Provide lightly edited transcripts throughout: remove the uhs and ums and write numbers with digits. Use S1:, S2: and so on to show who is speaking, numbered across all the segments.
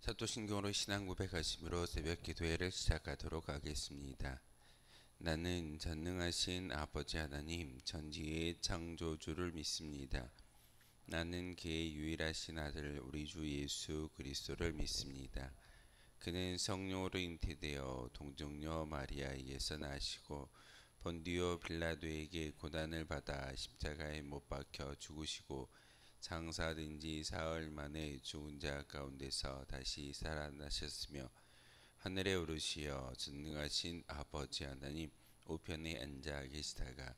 S1: 사도신경으로 신앙 고백하심으로 새벽 기도회를 시작하도록 하겠습니다. 나는 전능하신 아버지 하나님 전지의 창조주를 믿습니다. 나는 그의 유일하신 아들 우리 주 예수 그리스도를 믿습니다. 그는 성령으로 잉태되어 동정녀 마리아에게서 나시고 본디오 빌라도에게 고난을 받아 십자가에 못 박혀 죽으시고 장사된 지 사흘 만에 죽은 자 가운데서 다시 살아나셨으며 하늘에 오르시어 전능하신 아버지 하나님 우편에 앉아 계시다가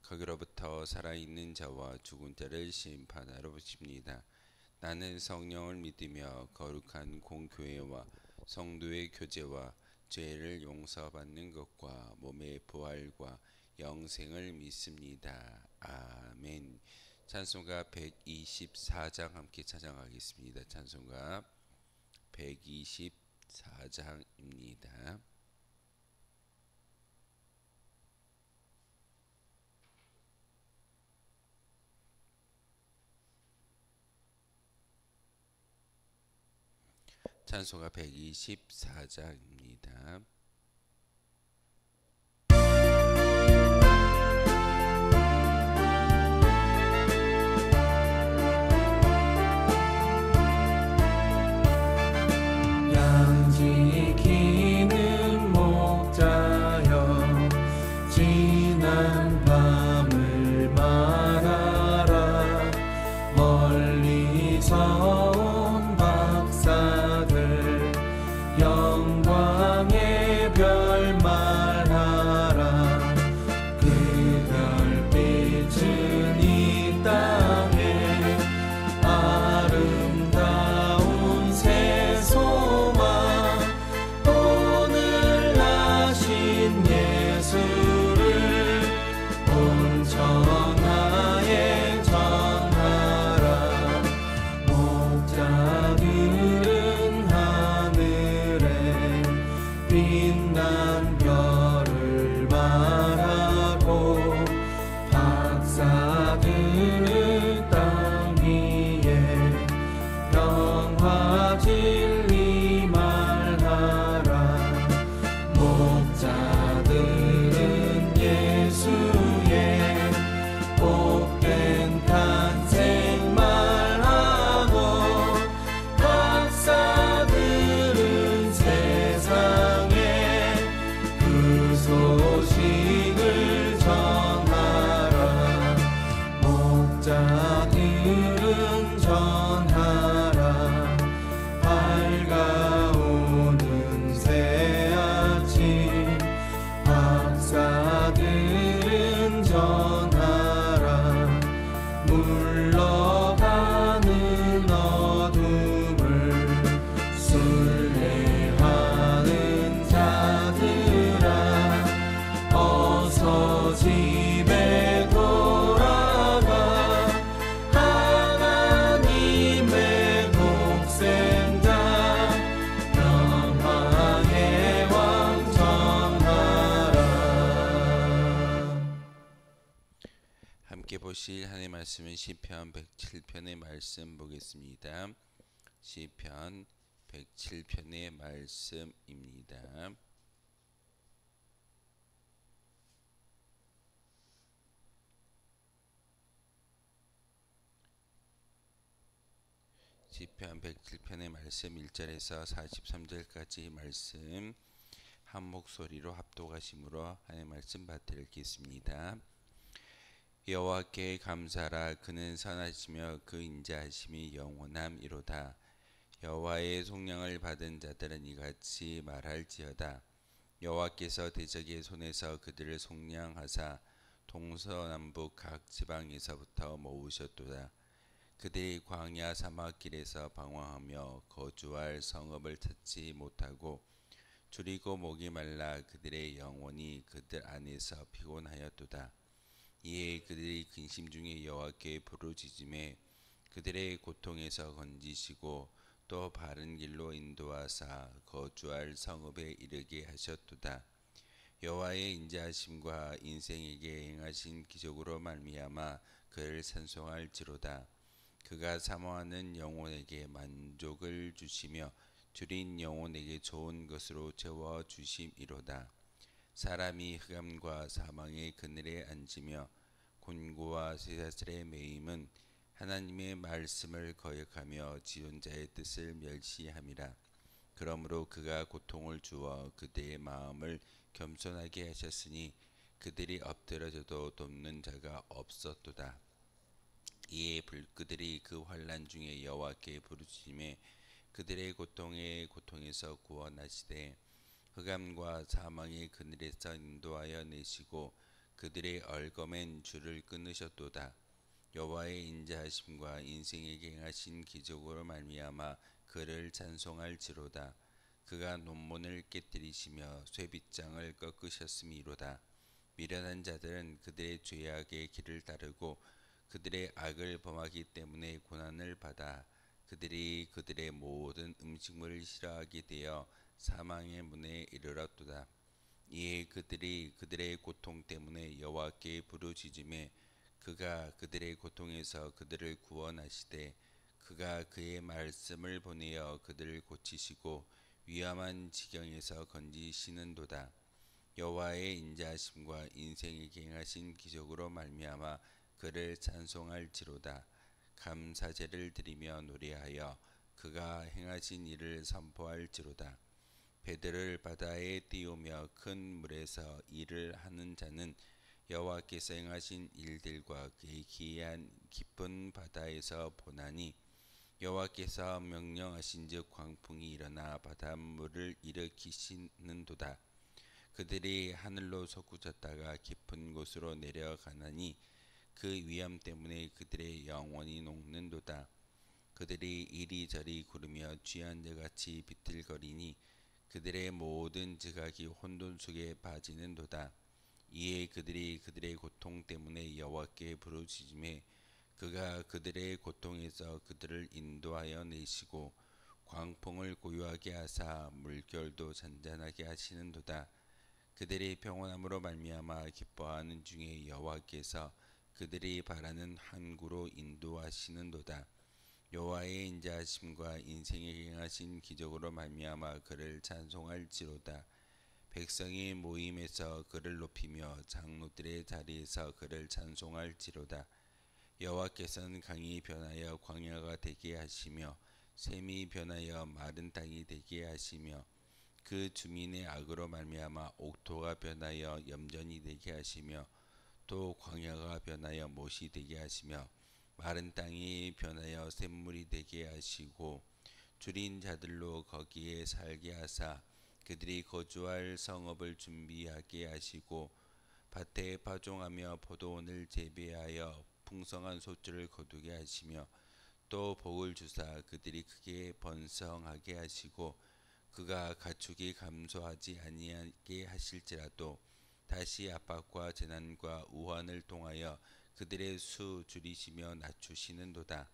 S1: 거기로부터 살아있는 자와 죽은 자를 심판하러 오십니다. 나는 성령을 믿으며 거룩한 공교회와 성도의 교제와 죄를 용서받는 것과 몸의 부활과 영생을 믿습니다. 아멘. 찬송가 124장 함께 찬양하겠습니다. 찬송가 124장입니다. 찬송가 124장입니다.
S2: 지키는 목자여 지난 밤을 말하라 멀리서 온 박사들 영광의 별 말하라 그 별빛은 이 땅에 아름다운 새소망 오늘 나신 예수를 온 천하에 전하라 목자들은 하늘에 빛난 별을 말하고 박사들은 땅 위에 평화 진리 말하라 목자들은 예수의 복된 탄생 말하고 박사들은 세상에 그 소식을 전하라 목자들은 전하라 밝아오는 새 아침 박사들은 전하라 물러가는 어둠을 순례하는 자들아 어서 집에 돌아가 하나님의 독생자 평화의 왕 전하라.
S1: 함께 보실 하나님의 말씀은 시편 107편의 말씀 보겠습니다. 시편 107편의 말씀입니다. 시편 107편의 말씀 1절에서 43절까지 말씀 한 목소리로 합독하심으로 하나님의 말씀 받들겠습니다. 여호와께 감사하라. 그는 선하시며 그 인자하심이 영원함이로다. 여호와의 속량을 받은 자들은 이같이 말할지어다. 여호와께서 대적의 손에서 그들을 속량하사 동서남북 각 지방에서부터 모으셨도다. 그들이 광야 사막길에서 방황하며 거주할 성읍을 찾지 못하고 줄이고 목이 말라 그들의 영혼이 그들 안에서 피곤하였도다. 이에 그들이 근심 중에 여호와께 부르짖음에 그들의 고통에서 건지시고 또 바른 길로 인도하사 거주할 성읍에 이르게 하셨도다. 여호와의 인자하심과 인생에게 행하신 기적으로 말미암아 그를 찬송할지로다. 그가 사모하는 영혼에게 만족을 주시며 줄인 영혼에게 좋은 것으로 채워 주심이로다. 사람이 흑암과 사망의 그늘에 앉으며 곤고와 쇠사슬에 매임은 하나님의 말씀을 거역하며 지존자의 뜻을 멸시함이라. 그러므로 그가 고통을 주어 그들의 마음을 겸손하게 하셨으니 그들이 엎드러져도 돕는 자가 없었도다. 이에 그들이 그 환난 중에 여호와께 부르짖음에 그들의 고통에서 구원하시되 흑암과 사망의 그늘에서 인도하여 내시고 그들의 얼거맨 줄을 끊으셨도다. 여호와의 인자하심과 인생에게 행하신 기적으로 말미암아 그를 찬송할지로다. 그가 논문을 깨뜨리시며 쇠빗장을 꺾으셨음이로다. 미련한 자들은 그들의 죄악의 길을 따르고 그들의 악을 범하기 때문에 고난을 받아 그들이 그들의 모든 음식물을 싫어하게 되어 사망의 문에 이르렀도다. 이에 그들이 그들의 고통 때문에 여호와께 부르짖음에 그가 그들의 고통에서 그들을 구원하시되 그가 그의 말씀을 보내어 그들을 고치시고 위험한 지경에서 건지시는도다. 여호와의 인자하심과 인생에게 행하신 기적으로 말미암아 그를 찬송할지로다. 감사제를 드리며 노래하여 그가 행하신 일을 선포할지로다. 배들을 바다에 띄우며 큰 물에서 일을 하는 자는 여호와께서 행하신 일들과 그의 기이한 깊은 바다에서 보나니 여호와께서 명령하신즉 광풍이 일어나 바닷물을 일으키시는도다. 그들이 하늘로 솟구쳤다가 깊은 곳으로 내려가나니 그 위험 때문에 그들의 영혼이 녹는도다. 그들이 이리저리 구르며 취한 자같이 비틀거리니 그들의 모든 지각이 혼돈 속에 빠지는도다. 이에 그들이 그들의 고통 때문에 여호와께 부르짖음에 그가 그들의 고통에서 그들을 인도하여 내시고 광풍을 고요하게 하사 물결도 잔잔하게 하시는도다. 그들이 평온함으로 말미암아 기뻐하는 중에 여호와께서 그들이 바라는 항구로 인도하시는도다. 여호와의 인자하심과 인생에 행하신 기적으로 말미암아 그를 찬송할지로다. 백성이 모임에서 그를 높이며 장로들의 자리에서 그를 찬송할지로다. 여호와께서는 강이 변하여 광야가 되게 하시며 샘이 변하여 마른 땅이 되게 하시며 그 주민의 악으로 말미암아 옥토가 변하여 염전이 되게 하시며 또 광야가 변하여 못이 되게 하시며 마른 땅이 변하여 샘물이 되게 하시고 줄인 자들로 거기에 살게 하사 그들이 거주할 성읍을 준비하게 하시고 밭에 파종하며 포도원을 재배하여 풍성한 소출을 거두게 하시며 또 복을 주사 그들이 크게 번성하게 하시고 그가 가축이 감소하지 아니하게 하실지라도 다시 압박과 재난과 우환을 통하여 그들의 수 줄이시며 낮추시는도다.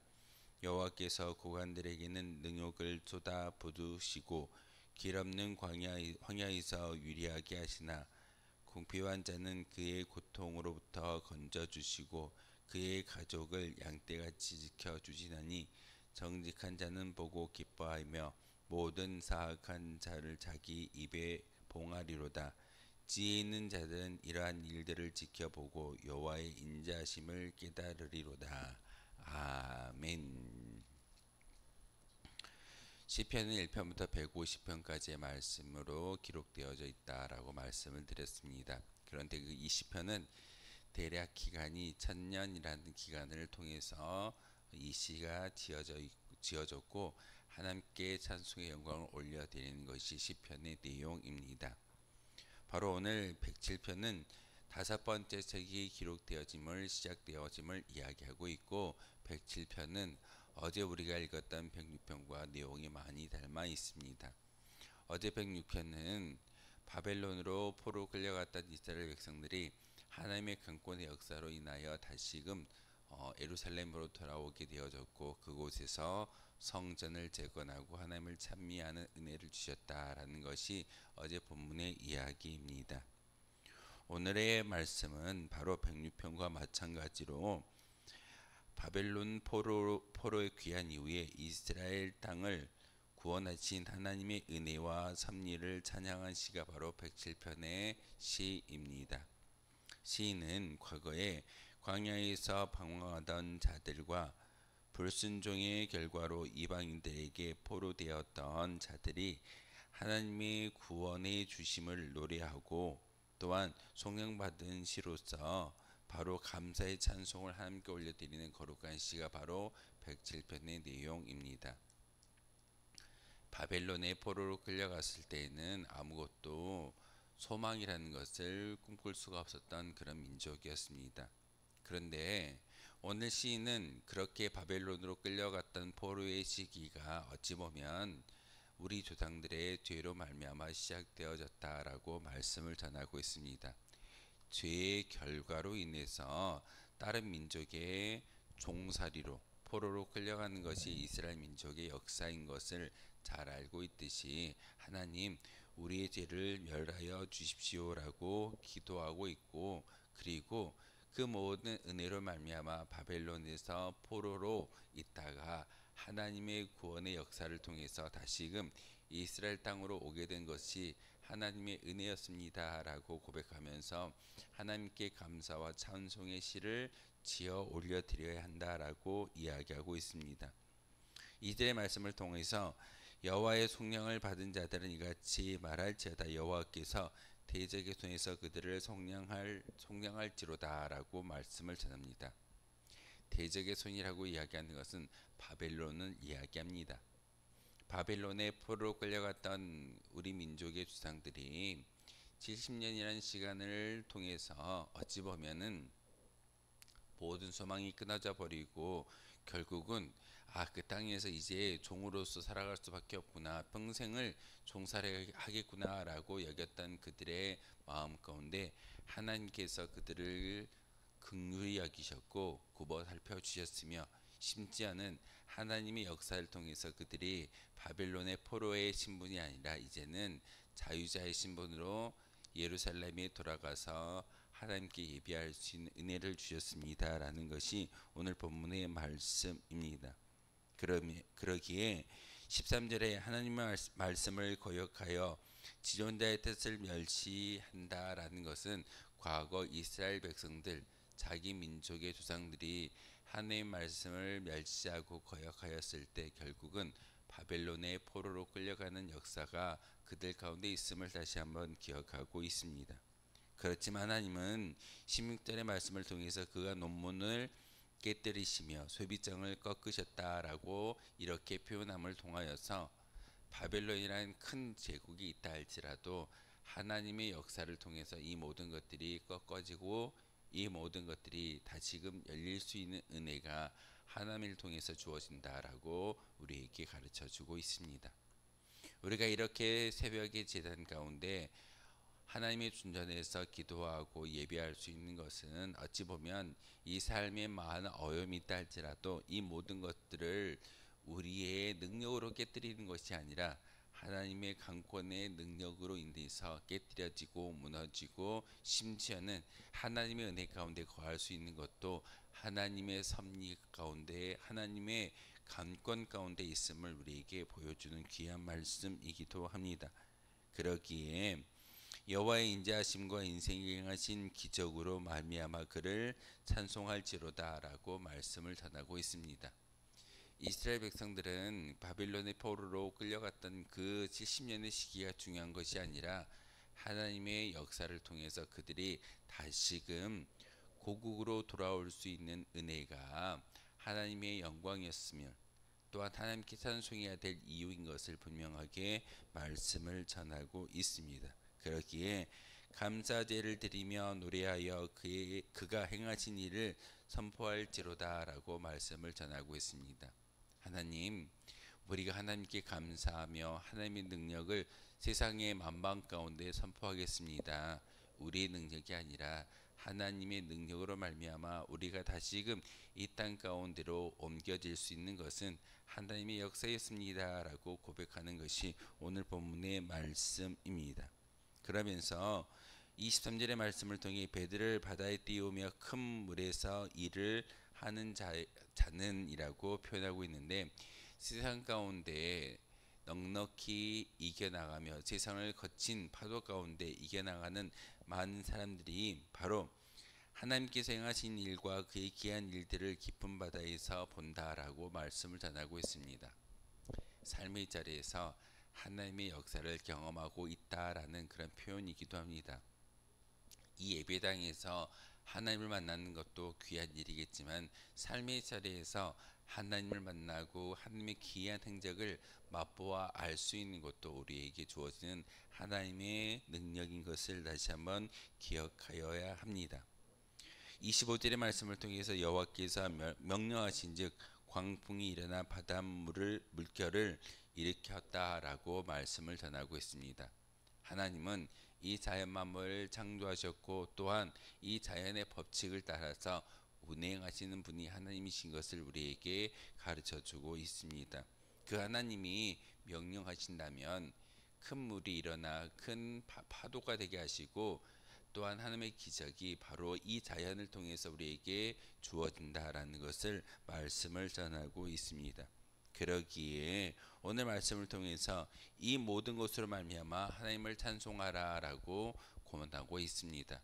S1: 여호와께서 고관들에게는 능욕을 쏟아 부으시고 길 없는 황야에서 유리하게 하시나 궁핍한 자는 그의 고통으로부터 건져주시고 그의 가족을 양떼같이 지켜주시나니 정직한 자는 보고 기뻐하며 모든 사악한 자를 자기 입에 봉하리로다. 지혜 있는 자들은 이러한 일들을 지켜보고 여호와의 인자하심을 깨달으리로다. 아멘. 시편은 1편부터 150편까지의 말씀으로 기록되어져 있다라고 말씀을 드렸습니다. 그런데 그 20편은 대략 기간이 1000년이라는 기간을 통해서 이 시가 지어졌고 하나님께 찬송의 영광을 올려드리는 것이 시편의 내용입니다. 바로 오늘 107편은 5번째 책이 기록되어짐을 시작되어짐을 이야기하고 있고 107편은 어제 우리가 읽었던 106편과 내용이 많이 닮아 있습니다. 어제 106편은 바벨론으로 포로 끌려갔던 이스라엘 백성들이 하나님의 강권의 역사로 인하여 다시금 예루살렘으로 돌아오게 되어졌고 그곳에서 성전을 재건하고 하나님을 찬미하는 은혜를 주셨다라는 것이 어제 본문의 이야기입니다. 오늘의 말씀은 바로 106편과 마찬가지로 바벨론 포로에 귀한 이후에 이스라엘 땅을 구원하신 하나님의 은혜와 섭리를 찬양한 시가 바로 107편의 시입니다. 시인은 과거에 광야에서 방황하던 자들과 불순종의 결과로 이방인들에게 포로되었던 자들이 하나님의 구원의 주심을 노래하고 또한 속량받은 시로서 바로 감사의 찬송을 하나님께 올려드리는 거룩한 시가 바로 107편의 내용입니다. 바벨론의 포로로 끌려갔을 때에는 아무것도 소망이라는 것을 꿈꿀 수가 없었던 그런 민족이었습니다. 그런데 오늘 시인은 그렇게 바벨론으로 끌려갔던 포로의 시기가 어찌 보면 우리 조상들의 죄로 말미암아 시작되어졌다라고 말씀을 전하고 있습니다. 죄의 결과로 인해서 다른 민족의 종살이로 포로로 끌려가는 것이 이스라엘 민족의 역사인 것을 잘 알고 있듯이 하나님 우리의 죄를 멸하여 주십시오라고 기도하고 있고, 그리고 그 모든 은혜로 말미암아 바벨론에서 포로로 있다가 하나님의 구원의 역사를 통해서 다시금 이스라엘 땅으로 오게 된 것이 하나님의 은혜였습니다 라고 고백하면서 하나님께 감사와 찬송의 시를 지어 올려드려야 한다라고 이야기하고 있습니다. 이들의 말씀을 통해서 여호와의 속량을 받은 자들은 이같이 말할지어다 여호와께서 대적의 손에서 그들을 속량할지로다 라고 말씀을 전합니다. 대적의 손이라고 이야기하는 것은 바벨론을 이야기합니다. 바벨론의 포로로 끌려갔던 우리 민족의 주상들이 70년이라는 시간을 통해서 어찌 보면은 모든 소망이 끊어져 버리고 결국은 그 땅에서 이제 종으로서 살아갈 수밖에 없구나, 평생을 종살이하겠구나 라고 여겼던 그들의 마음 가운데 하나님께서 그들을 긍휼히 여기셨고 굽어 살펴주셨으며, 심지어는 하나님의 역사를 통해서 그들이 바벨론의 포로의 신분이 아니라 이제는 자유자의 신분으로 예루살렘에 돌아가서 하나님께 예배할 수 있는 은혜를 주셨습니다 라는 것이 오늘 본문의 말씀입니다. 그러기에 13절에 하나님의 말씀을 거역하여 지존자의 뜻을 멸시한다라는 것은 과거 이스라엘 백성들, 자기 민족의 조상들이 하나님의 말씀을 멸시하고 거역하였을 때 결국은 바벨론의 포로로 끌려가는 역사가 그들 가운데 있음을 다시 한번 기억하고 있습니다. 그렇지만 하나님은 16절의 말씀을 통해서 그가 논문을 깨뜨리시며 쇠빗장을 꺾으셨다라고 이렇게 표현함을 통하여서 바벨론이라는 큰 제국이 있다 할지라도 하나님의 역사를 통해서 이 모든 것들이 꺾어지고 이 모든 것들이 다시금 열릴 수 있는 은혜가 하나님을 통해서 주어진다라고 우리에게 가르쳐주고 있습니다. 우리가 이렇게 새벽의 제단 가운데 하나님의 중전에서 기도하고 예배할 수 있는 것은 어찌 보면 이 삶에 많은 어려움이 있다 할지라도 이 모든 것들을 우리의 능력으로 깨뜨리는 것이 아니라 하나님의 강권의 능력으로 인해서 깨뜨려지고 무너지고, 심지어는 하나님의 은혜 가운데 거할 수 있는 것도 하나님의 섭리 가운데 하나님의 강권 가운데 있음을 우리에게 보여주는 귀한 말씀이기도 합니다. 그러기에 여호와의 인자하심과 인생에 행하신 기적으로 말미암아 그를 찬송할지로다라고 말씀을 전하고 있습니다. 이스라엘 백성들은 바빌론의 포로로 끌려갔던 그 70년의 시기가 중요한 것이 아니라 하나님의 역사를 통해서 그들이 다시금 고국으로 돌아올 수 있는 은혜가 하나님의 영광이었으며 또한 하나님께 찬송해야 될 이유인 것을 분명하게 말씀을 전하고 있습니다. 그러기에 감사제를 드리며 노래하여 그가 행하신 일을 선포할지로다 라고 말씀을 전하고 있습니다. 하나님, 우리가 하나님께 감사하며 하나님의 능력을 세상의 만방 가운데 선포하겠습니다. 우리의 능력이 아니라 하나님의 능력으로 말미암아 우리가 다시금 이 땅 가운데로 옮겨질 수 있는 것은 하나님의 역사였습니다 라고 고백하는 것이 오늘 본문의 말씀입니다. 그러면서 23절의 말씀을 통해 배들을 바다에 띄우며 큰 물에서 일을 하는 자는 이라고 표현하고 있는데, 세상 가운데 넉넉히 이겨나가며 세상을 거친 파도 가운데 이겨나가는 많은 사람들이 바로 하나님께서 행하신 일과 그의 귀한 일들을 깊은 바다에서 본다라고 말씀을 전하고 있습니다. 삶의 자리에서 하나님의 역사를 경험하고 있다라는 그런 표현이기도 합니다. 이 예배당에서 하나님을 만나는 것도 귀한 일이겠지만 삶의 자리에서 하나님을 만나고 하나님의 귀한 행적을 맛보아 알 수 있는 것도 우리에게 주어지는 하나님의 능력인 것을 다시 한번 기억하여야 합니다. 25절의 말씀을 통해서 여호와께서 명령하신즉 광풍이 일어나 물결을 일으켰다라고 말씀을 전하고 있습니다. 하나님은 이 자연 만물을 창조하셨고 또한 이 자연의 법칙을 따라서 운행하시는 분이 하나님이신 것을 우리에게 가르쳐주고 있습니다. 그 하나님이 명령하신다면 큰 물이 일어나 큰 파도가 되게 하시고 또한 하나님의 기적이 바로 이 자연을 통해서 우리에게 주어진다라는 것을 말씀을 전하고 있습니다. 그러기에 오늘 말씀을 통해서 이 모든 것으로 말미암아 하나님을 찬송하라라고 권하고 있습니다.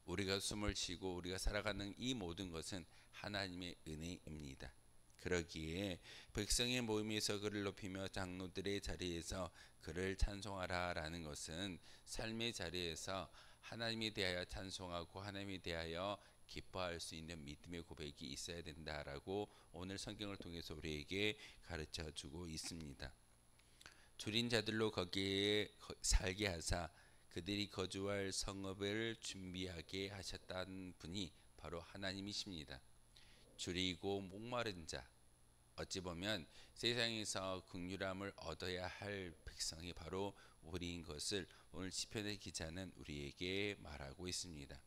S1: 우리가 숨을 쉬고 우리가 살아가는 이 모든 것은 하나님의 은혜입니다. 그러기에 백성의 모임에서 그를 높이며 장로들의 자리에서 그를 찬송하라라는 것은 삶의 자리에서 하나님에 대하여 찬송하고 하나님에 대하여 기뻐할 수 있는 믿음의 고백이 있어야 된다라고 오늘 성경을 통해서 우리에게 가르쳐 주고 있습니다. 줄인 자들로 거기에 살게 하사 그들이 거주할 성읍을 준비하게 하셨다는 분이 바로 하나님이십니다. 줄이고 목마른 자, 어찌 보면 세상에서 긍휼함을 얻어야 할 백성이 바로 우리인 것을 오늘 시편의 기자는 우리에게 말하고 있습니다.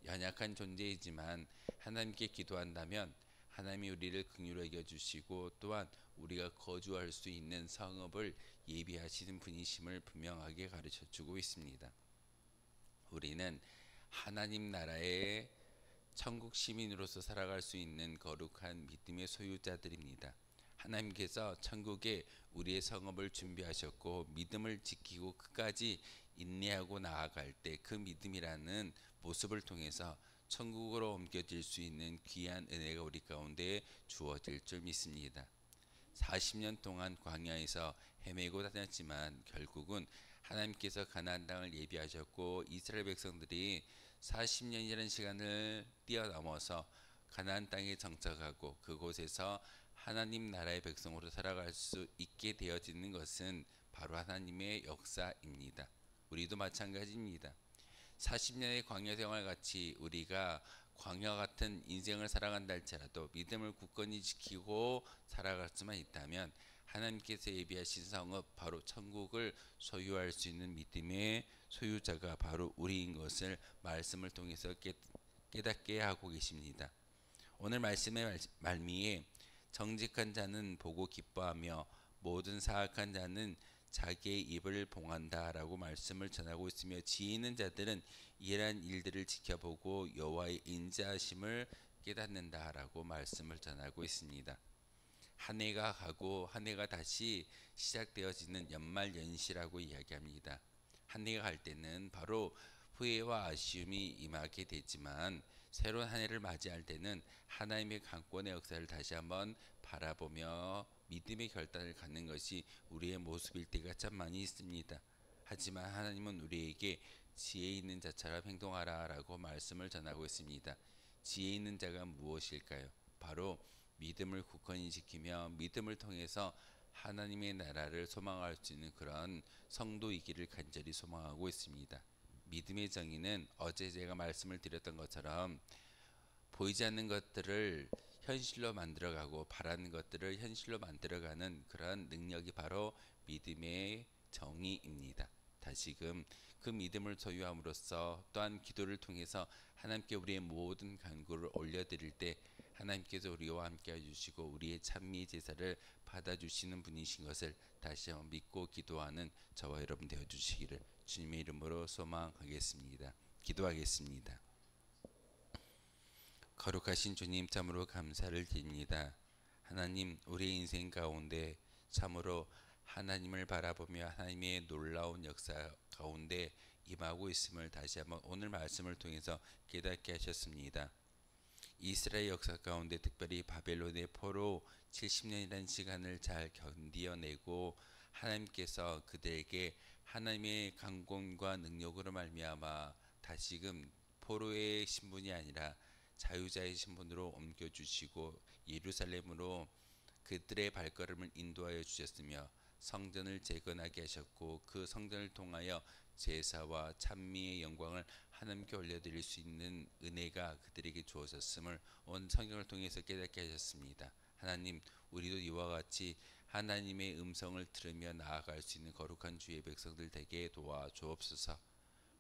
S1: 연약한 존재이지만 하나님께 기도한다면 하나님이 우리를 긍휼히 여겨주시고 또한 우리가 거주할 수 있는 성읍을 예비하시는 분이심을 분명하게 가르쳐주고 있습니다. 우리는 하나님 나라의 천국 시민으로서 살아갈 수 있는 거룩한 믿음의 소유자들입니다. 하나님께서 천국에 우리의 성읍을 준비하셨고 믿음을 지키고 끝까지 인내하고 나아갈 때 그 믿음이라는 모습을 통해서 천국으로 옮겨질 수 있는 귀한 은혜가 우리 가운데 주어질 줄 믿습니다. 40년 동안 광야에서 헤매고 다녔지만 결국은 하나님께서 가나안 땅을 예비하셨고 이스라엘 백성들이 40년이라는 시간을 뛰어넘어서 가나안 땅에 정착하고 그곳에서 하나님 나라의 백성으로 살아갈 수 있게 되어지는 것은 바로 하나님의 역사입니다. 우리도 마찬가지입니다. 40년의 광야 생활 같이 우리가 광야 같은 인생을 살아간다 할지라도 믿음을 굳건히 지키고 살아갈 수만 있다면 하나님께서 예비하신 성읍 바로 천국을 소유할 수 있는 믿음의 소유자가 바로 우리인 것을 말씀을 통해서 깨닫게 하고 계십니다. 오늘 말씀의 말미에 정직한 자는 보고 기뻐하며 모든 사악한 자는 자기의 입을 봉한다라고 말씀을 전하고 있으며 지혜 있는 자들은 이러한 일들을 지켜보고 여호와의 인자하심을 깨닫는다라고 말씀을 전하고 있습니다. 한 해가 가고 한 해가 다시 시작되어지는 연말연시라고 이야기합니다. 한 해가 갈 때는 바로 후회와 아쉬움이 임하게 되지만 새로운 한 해를 맞이할 때는 하나님의 강권의 역사를 다시 한번 바라보며 믿음의 결단을 갖는 것이 우리의 모습일 때가 참 많이 있습니다. 하지만 하나님은 우리에게 지혜 있는 자처럼 행동하라 라고 말씀을 전하고 있습니다. 지혜 있는 자가 무엇일까요? 바로 믿음을 굳건히 지키며 믿음을 통해서 하나님의 나라를 소망할 수 있는 그런 성도이기를 간절히 소망하고 있습니다. 믿음의 정의는 어제 제가 말씀을 드렸던 것처럼 보이지 않는 것들을 현실로 만들어가고 바라는 것들을 현실로 만들어가는 그런 능력이 바로 믿음의 정의입니다. 다시금 그 믿음을 소유함으로써 또한 기도를 통해서 하나님께 우리의 모든 간구를 올려드릴 때 하나님께서 우리와 함께 해주시고 우리의 찬미 제사를 받아주시는 분이신 것을 다시 한번 믿고 기도하는 저와 여러분 되어주시기를 주님의 이름으로 소망하겠습니다. 기도하겠습니다. 거룩하신 주님 참으로 감사를 드립니다. 하나님 우리의 인생 가운데 참으로 하나님을 바라보며 하나님의 놀라운 역사 가운데 임하고 있음을 다시 한번 오늘 말씀을 통해서 깨닫게 하셨습니다. 이스라엘 역사 가운데 특별히 바벨론의 포로 70년이라는 시간을 잘 견디어내고 하나님께서 그들에게 하나님의 강권과 능력으로 말미암아 다시금 포로의 신분이 아니라 자유자의 신분으로 옮겨주시고 예루살렘으로 그들의 발걸음을 인도하여 주셨으며 성전을 재건하게 하셨고 그 성전을 통하여 제사와 찬미의 영광을 하나님께 올려드릴 수 있는 은혜가 그들에게 주어졌음을 온 성경을 통해서 깨닫게 하셨습니다. 하나님, 우리도 이와 같이 하나님의 음성을 들으며 나아갈 수 있는 거룩한 주의 백성들 되게 도와 주옵소서.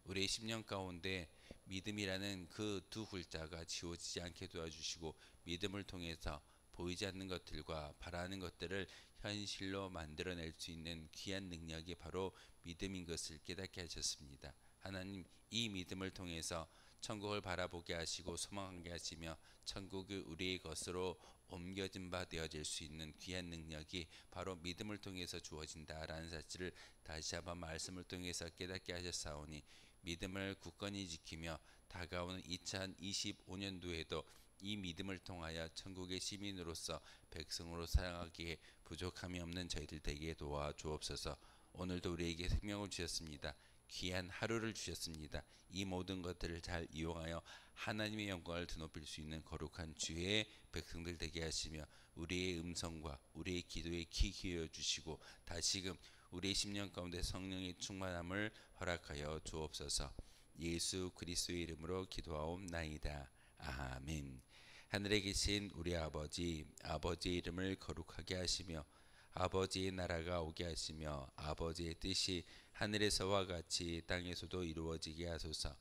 S1: 우리의 심령 가운데 믿음이라는 그 두 글자가 지워지지 않게 도와주시고 믿음을 통해서 보이지 않는 것들과 바라는 것들을 현실로 만들어낼 수 있는 귀한 능력이 바로 믿음인 것을 깨닫게 하셨습니다. 하나님, 이 믿음을 통해서 천국을 바라보게 하시고 소망하게 하시며 천국이 우리의 것으로 옮겨진 바 되어질 수 있는 귀한 능력이 바로 믿음을 통해서 주어진다라는 사실을 다시 한번 말씀을 통해서 깨닫게 하셨사오니 믿음을 굳건히 지키며 다가오는 2025년도에도 이 믿음을 통하여 천국의 시민으로서 백성으로 살아가기에 부족함이 없는 저희들 되게 도와 주옵소서. 오늘도 우리에게 생명을 주셨습니다. 귀한 하루를 주셨습니다. 이 모든 것들을 잘 이용하여 하나님의 영광을 드높일 수 있는 거룩한 주의 백성들 되게 하시며 우리의 음성과 우리의 기도에 귀 기울여 주시고 다시금 우리의 심령 가운데 성령의 충만함을 허락하여 주옵소서. 예수 그리스도의 이름으로 기도하옵나이다. 아멘. 하늘에 계신 우리 아버지, 아버지의 이름을 거룩하게 하시며 아버지의 나라가 오게 하시며 아버지의 뜻이 하늘에서와 같이 땅에서도 이루어지게 하소서.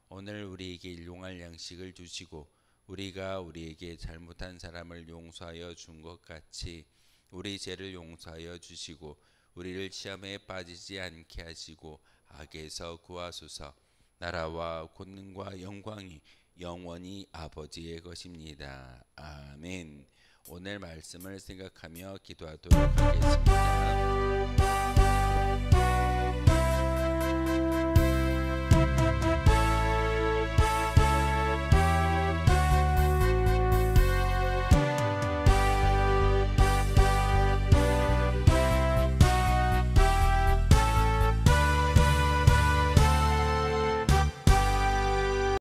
S1: 오늘 우리에게 일용할 양식을 주시고 우리가 우리에게 잘못한 사람을 용서하여 준 것 같이 우리 죄를 용서하여 주시고 우리를 시험에 빠지지 않게 하시고 악에서 구하소서. 나라와 권능과 영광이 영원히 아버지의 것입니다. 아멘. 오늘 말씀을 생각하며 기도하도록 하겠습니다.